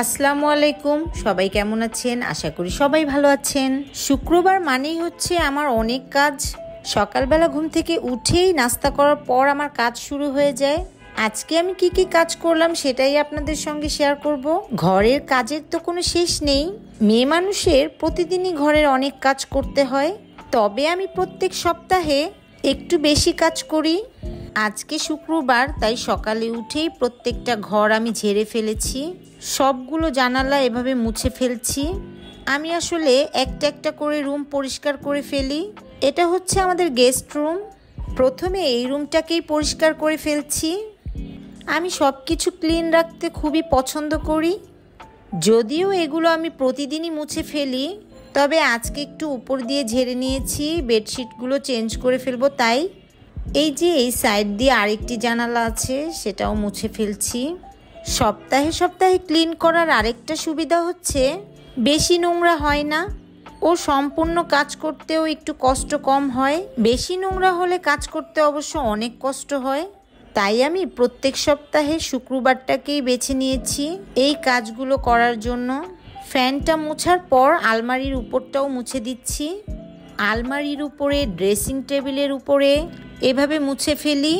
আসসালামু আলাইকুম। সবাই কেমন আছেন? আশা করি সবাই ভালো আছেন। শুক্রবার মানেই হচ্ছে আমার অনেক কাজ। সকালবেলা ঘুম থেকে উঠেই নাস্তা করার পর আমার কাজ শুরু হয়ে যায়। আজকে আমি কি কি কাজ করলাম সেটাই আপনাদের সঙ্গে শেয়ার করব। ঘরের কাজের তো কোনো শেষ নেই। মেয়ে মানুষের প্রতিদিনই ঘরের অনেক কাজ করতে হয়, তবে আমি প্রত্যেক সপ্তাহে একটু বেশি কাজ করি। আজকে শুক্রবার, তাই সকালে উঠেই প্রত্যেকটা ঘর আমি ঝেড়ে ফেলেছি। সবগুলো জানালা এভাবে মুছে ফেলছি। আমি আসলে একটা একটা করে রুম পরিষ্কার করে ফেলি। এটা হচ্ছে আমাদের গেস্ট রুম। প্রথমে এই রুমটাকেই পরিষ্কার করে ফেলছি। আমি সব কিছু ক্লিন রাখতে খুবই পছন্দ করি, যদিও এগুলো আমি প্রতিদিনই মুছে ফেলি, তবে আজকে একটু উপর দিয়ে ঝেড়ে নিয়েছি। বেডশিটগুলো চেঞ্জ করে ফেলবো, তাই এই যে এই সাইড দিয়ে আরেকটি জানালা আছে, সেটাও মুছে ফেলছি। সপ্তাহে সপ্তাহে ক্লিন করার আরেকটা সুবিধা হচ্ছে বেশি নোংরা হয় না ও সম্পূর্ণ কাজ করতেও একটু কষ্ট কম হয়। বেশি নোংরা হলে কাজ করতে অবশ্য অনেক কষ্ট হয়, তাই আমি প্রত্যেক সপ্তাহে শুক্রবারটাকেই বেছে নিয়েছি এই কাজগুলো করার জন্য। ফ্যানটা মোছার পর আলমারির উপরটাও মুছে দিচ্ছি। আলমারির উপরে, ড্রেসিং টেবিলের উপরে এভাবে মুছে ফেলি।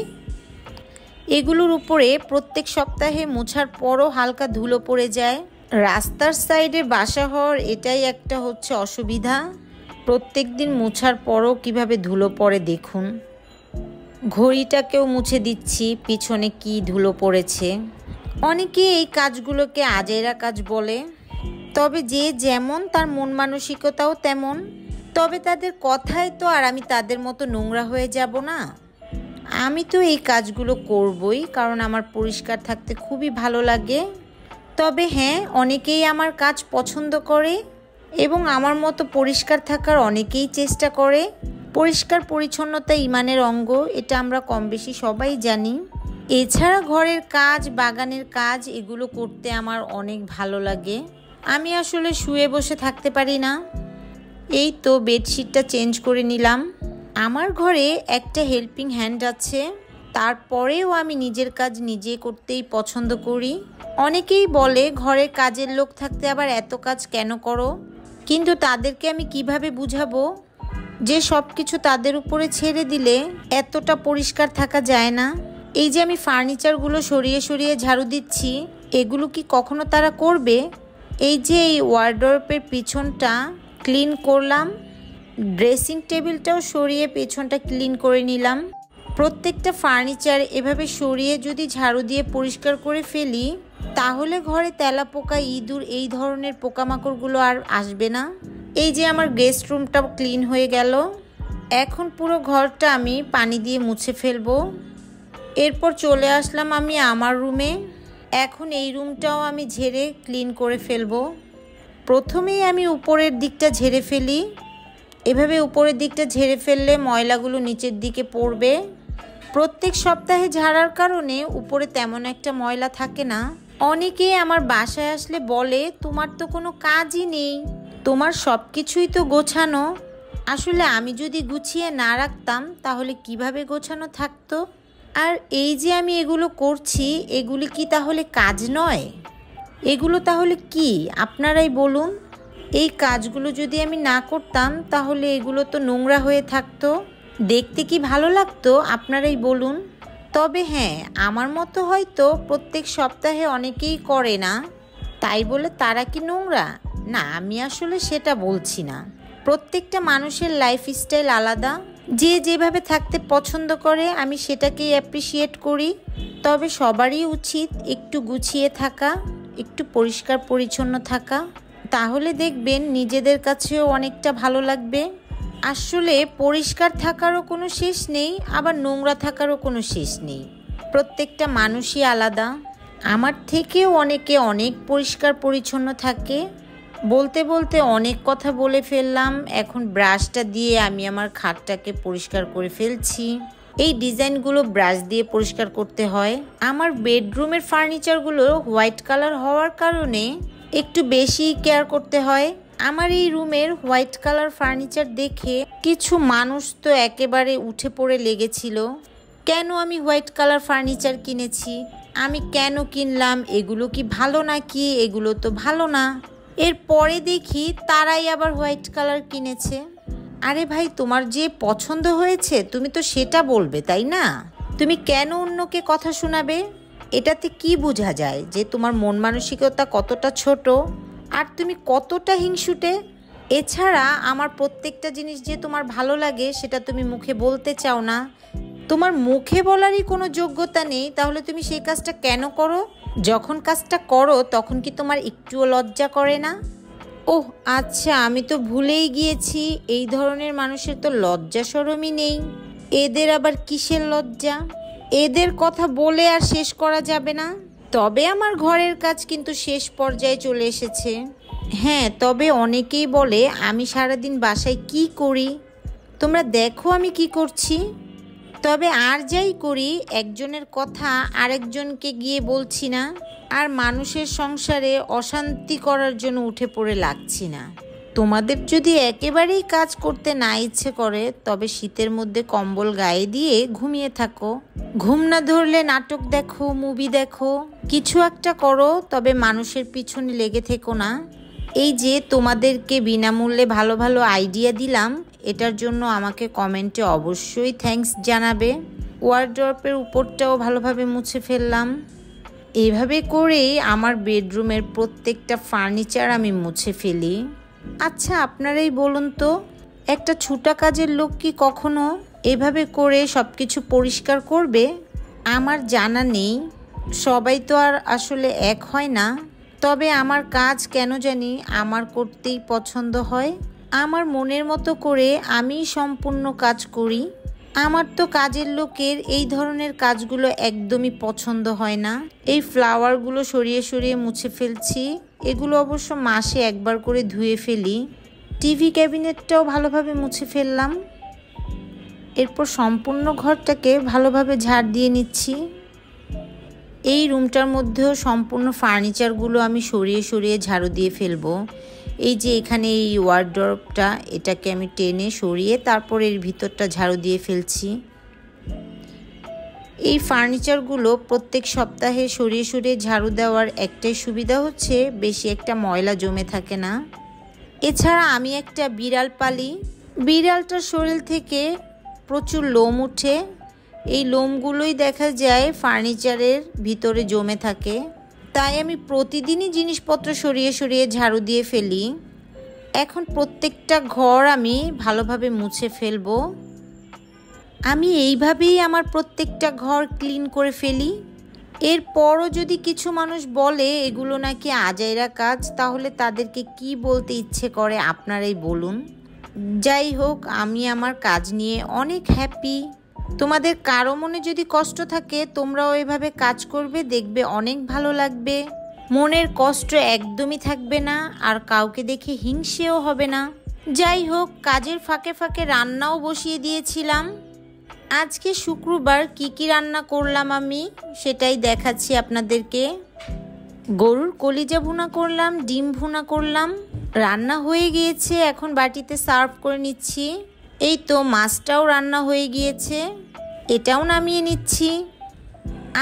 এগুলোর উপরে প্রত্যেক সপ্তাহে মোছার পরও হালকা ধুলো পড়ে যায়। রাস্তার সাইডে বাসা হওয়ার এটাই একটা হচ্ছে অসুবিধা। প্রত্যেক দিন মোছার পরও কিভাবে ধুলো পড়ে দেখুন। ঘড়িটাকেও মুছে দিচ্ছি, পিছনে কি ধুলো পড়েছে। অনেকে এই কাজগুলোকে আজেরা কাজ বলে, তবে যে যেমন তার মন মানসিকতাও তেমন। তবে তাদের কথায় তো আর আমি তাদের মতো নোংরা হয়ে যাব না। আমি তো এই কাজগুলো করবই, কারণ আমার পরিষ্কার থাকতে খুবই ভালো লাগে। তবে হ্যাঁ, অনেকেই আমার কাজ পছন্দ করে এবং আমার মতো পরিষ্কার থাকার অনেকেই চেষ্টা করে। পরিষ্কার পরিচ্ছন্নতা ঈমানের অঙ্গ, এটা আমরা কম বেশি সবাই জানি। এছাড়া ঘরের কাজ, বাগানের কাজ, এগুলো করতে আমার অনেক ভালো লাগে। আমি আসলে শুয়ে বসে থাকতে পারি না। এই তো বেডশিটটা চেঞ্জ করে নিলাম। আমার ঘরে একটা হেল্পিং হ্যান্ড আছে, তারপরেও আমি নিজের কাজ নিজে করতেই পছন্দ করি। অনেকেই বলে ঘরের কাজের লোক থাকতে আবার এত কাজ কেন করো, কিন্তু তাদেরকে আমি কিভাবে বুঝাবো যে সব কিছু তাদের উপরে ছেড়ে দিলে এতটা পরিষ্কার থাকা যায় না। এই যে আমি ফার্নিচারগুলো সরিয়ে সরিয়ে ঝাড়ু দিচ্ছি, এগুলো কি কখনো তারা করবে? এই যে এই ওয়ারড্রপের পিছনটা ক্লিন করলাম, ড্রেসিং টেবিলটাও সরিয়ে পেছনটা ক্লিন করে নিলাম। প্রত্যেকটা ফার্নিচার এভাবে সরিয়ে যদি ঝাড়ু দিয়ে পরিষ্কার করে ফেলি, তাহলে ঘরে তেলাপোকা, ইঁদুর, এই ধরনের পোকামাকড়গুলো আর আসবে না। এই যে আমার গেস্ট রুমটাও ক্লিন হয়ে গেল। এখন পুরো ঘরটা আমি পানি দিয়ে মুছে ফেলবো। এরপর চলে আসলাম আমি আমার রুমে। এখন এই রুমটাও আমি ঝেড়ে ক্লিন করে ফেলবো। প্রথমেই আমি উপরের দিকটা ঝেড়ে ফেলি। এভাবে উপরের দিকটা ঝেড়ে ফেললে ময়লাগুলো নিচের দিকে পড়বে। প্রত্যেক সপ্তাহে ঝাড়ার কারণে উপরে তেমন একটা ময়লা থাকে না। অনেকেই আমার বাসায় আসলে বলে, তোমার তো কোনো কাজই নেই, তোমার সব কিছুই তো গোছানো। আসলে আমি যদি গুছিয়ে না রাখতাম তাহলে কিভাবে গোছানো থাকতো? আর এই যে আমি এগুলো করছি, এগুলি কি তাহলে কাজ নয়? এগুলো তাহলে কি আপনারাই বলুন। এই কাজগুলো যদি আমি না করতাম তাহলে এগুলো তো নোংরা হয়ে থাকতো, দেখতে কি ভালো লাগতো আপনারাই বলুন। তবে হ্যাঁ, আমার মতো হয়তো প্রত্যেক সপ্তাহে অনেকেই করে না, তাই বলে তারা কি নোংরা? না, আমি আসলে সেটা বলছি না। প্রত্যেকটা মানুষের লাইফস্টাইল আলাদা, যে যেভাবে থাকতে পছন্দ করে আমি সেটাকেই অ্যাপ্রিসিয়েট করি। তবে সবারই উচিত একটু গুছিয়ে থাকা, একটু পরিষ্কার পরিচ্ছন্ন থাকা, তাহলে দেখবেন নিজেদের কাছেও অনেকটা ভালো লাগবে। আসলে পরিষ্কার থাকারও কোনো শেষ নেই, আবার নোংরা থাকারও কোনো শেষ নেই। প্রত্যেকটা মানুষই আলাদা। আমার থেকেও অনেকে অনেক পরিষ্কার পরিচ্ছন্ন থাকে। বলতে বলতে অনেক কথা বলে ফেললাম। এখন ব্রাশটা দিয়ে আমি আমার খাটটাকে পরিষ্কার করে ফেলছি। এই ডিজাইনগুলো ব্রাশ দিয়ে পরিষ্কার করতে হয়। আমার বেডরুমের ফার্নিচারগুলো হোয়াইট কালার হওয়ার কারণে একটু বেশি কেয়ার করতে হয়। আমার এই রুমের হোয়াইট কালার ফার্নিচার দেখে কিছু মানুষ তো একেবারে উঠে পড়ে লেগেছিল, কেন আমি হোয়াইট কালার ফার্নিচার কিনেছি। আমি কেন কিনলাম, এগুলো কি ভালো নাকি, এগুলো তো ভালো না। এরপরে দেখি তারাই আবার হোয়াইট কালার কিনেছে। আরে ভাই, তোমার যে পছন্দ হয়েছে তুমি তো সেটা বলবে, তাই না? তুমি কেন অন্যকে কথা শোনাবে? এটাতে কি বোঝা যায় যে তোমার মন মানসিকতা কতটা ছোট আর তুমি কতটা হিংসুটে। এছাড়া আমার প্রত্যেকটা জিনিস যে তোমার ভালো লাগে সেটা তুমি মুখে বলতে চাও না। তোমার মুখে বলারই কোনো যোগ্যতা নেই, তাহলে তুমি সেই কাজটা কেন করো? যখন কাজটা করো তখন কি তোমার একটুও লজ্জা করে না? ওহ আচ্ছা, আমি তো ভুলেই গিয়েছি, এই ধরনের মানুষের তো লজ্জা শরমই নেই। এদের আবার কিসের লজ্জা? এদের কথা বলে আর শেষ করা যাবে না। তবে আমার ঘরের কাজ কিন্তু শেষ পর্যায়ে চলে এসেছে। হ্যাঁ, তবে অনেকেই বলে আমি সারাদিন বাসায় কি করি। তোমরা দেখো আমি কি করছি। তবে আর যাই করি, একজনের কথা আরেকজনকে গিয়ে বলছি না, আর মানুষের সংসারে অশান্তি করার জন্য উঠে পড়ে লাগছি না। তোমাদের যদি একেবারেই কাজ করতে না ইচ্ছে করে তবে শীতের মধ্যে কম্বল গায়ে দিয়ে ঘুমিয়ে থাকো। ঘুম না ধরলে নাটক দেখো, মুভি দেখো, কিছু একটা করো, তবে মানুষের পিছনে লেগে থেকো না। এই যে তোমাদেরকে বিনামূল্যে ভালো ভালো আইডিয়া দিলাম, এটার জন্য আমাকে কমেন্টে অবশ্যই থ্যাঙ্কস জানাবে। ওয়ারড্রপের উপরটাও ভালোভাবে মুছে ফেললাম। এইভাবে করেই আমার বেডরুমের প্রত্যেকটা ফার্নিচার আমি মুছে ফেলি। আচ্ছা, আপনারাই বলুন তো, একটা ছুটা কাজের লোক কি কখনো এভাবে করে সব কিছু পরিষ্কার করবে? আমার জানা নেই, সবাই তো আর আসলে এক হয় না। তবে আমার কাজ কেন জানি আমার করতেই পছন্দ হয়। আমার মনের মতো করে আমি সম্পূর্ণ কাজ করি। আমার তো কাজের লোকের এই ধরনের কাজগুলো একদমই পছন্দ হয় না। এই ফ্লাওয়ারগুলো সরিয়ে সরিয়ে মুছে ফেলছি। এগুলো অবশ্য মাসে একবার করে ধুয়ে ফেলি। টিভি ক্যাবিনেটটাও ভালোভাবে মুছে ফেললাম। এরপর সম্পূর্ণ ঘরটাকে ভালোভাবে ঝাড় দিয়ে নিচ্ছি। এই রুমটার মধ্যেও সম্পূর্ণ ফার্নিচারগুলো আমি সরিয়ে সরিয়ে ঝাড়ু দিয়ে ফেলবো। এই যে এখানে এই ওয়ারড্রপটা, এটাকে আমি টেনে সরিয়ে তারপর এর ভিতরটা ঝাড়ু দিয়ে ফেলছি। এই ফার্নিচারগুলো প্রত্যেক সপ্তাহে সরিয়ে সরিয়ে ঝাড়ু দেওয়ার একটাই সুবিধা হচ্ছে বেশি একটা ময়লা জমে থাকে না। এছাড়া আমি একটা বিড়াল পালি। বিড়ালটার শরীর থেকে প্রচুর লোম উঠে, এই লোমগুলোই দেখা যায় ফার্নিচারের ভিতরে জমে থাকে। তাই আমি প্রতিদিনই জিনিসপত্র সরিয়ে সরিয়ে ঝাড়ু দিয়ে ফেলি। এখন প্রত্যেকটা ঘর আমি ভালোভাবে মুছে ফেলবো। আমি এইভাবেই আমার প্রত্যেকটা ঘর ক্লিন করে ফেলি। এরপরও যদি কিছু মানুষ বলে এগুলো নাকি আজাইরা কাজ, তাহলে তাদেরকে কি বলতে ইচ্ছে করে আপনারাই বলুন। যাই হোক, আমি আমার কাজ নিয়ে অনেক হ্যাপি। তোমাদের কারো মনে যদি কষ্ট থাকে তোমরাও এভাবে কাজ করবে, দেখবে অনেক ভালো লাগবে। মনের কষ্ট একদমই থাকবে না, আর কাউকে দেখে হিংসেও হবে না। যাই হোক, কাজের ফাঁকে ফাঁকে রান্নাও বসিয়ে দিয়েছিলাম। আজকে শুক্রবার কি কি রান্না করলাম আমি সেটাই দেখাচ্ছি আপনাদেরকে। গরুর কলিজা ভুনা করলাম, ডিম ভুনা করলাম। রান্না হয়ে গিয়েছে, এখন বাটিতে সার্ভ করে নিচ্ছি। এই তো মাছটাও রান্না হয়ে গিয়েছে, এটাও নামিয়ে নিচ্ছি।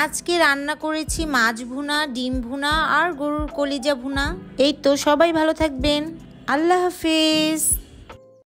আজকে রান্না করেছি মাছ ভুনা, ডিম ভুনা আর গরুর কলিজা ভুনা। এই তো, সবাই ভালো থাকবেন। আল্লাহ হাফেজ।